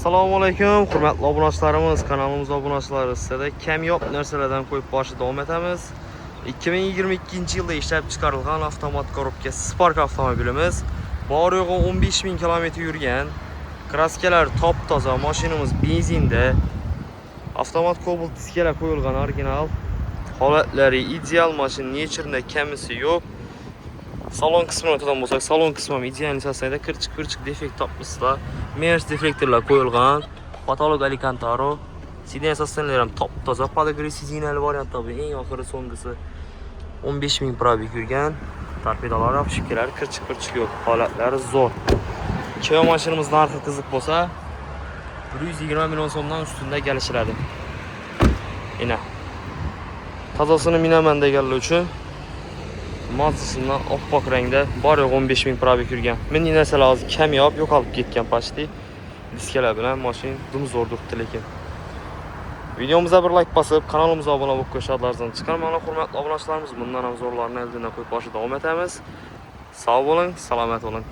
Assalomu alaykum, hurmatli obunachilarimiz, kanalimiz obunachilari. Sizlarga kamyob narsalardan qo'yib borishda davom etamiz. 2022-yilda ishlab chiqarilgan avtomat korobka Spark avtomobilimiz. Bor yo'g'i 15.000 km yurgan. Kraskalar top-toza, mashinamiz benzinda. Avtomat Cobalt diskalar qo'yilgan original. Holatlari ideal, mashinaning hechirda kamisi yo'q. Salon qismini o'tadan bo'lsak, salon qismi ideal sasayda kirchiq defekt topmisizlar. Mers deflektorlar qo'yilgan. Patolog Alicantaro. Sidenya sostanlari ham top-toza, podagressinali variant tabi eng oxiri so'nggisi 15.000 probeg yurgan. Torpedolar yopishib keladi, kirchiq yo'q. Holatlari zo'r. Kia mashinamiz narxi qiziq bo'lsa, 120 million so'mdan ustunda kelishiladi. Ina. Tozasini minaman deganlar uchun Mazisidan oppoq rangda bor yo'q 15.000 probeg yurgan. Meni narsalar hozir kamyob yo'qolib ketgan pashti. Diskalar bilan mashina dumzo'r turibdi lekin. Videomizga bir like bosib, kanalimizga obuna bo'lib qo'shadlaringizni chiqarmanglar, hurmatli obunachilarimiz. Bundan ham zo'rlarni eldan qo'yib borishda davom etamiz. Sog' bo'ling, salomat bo'ling.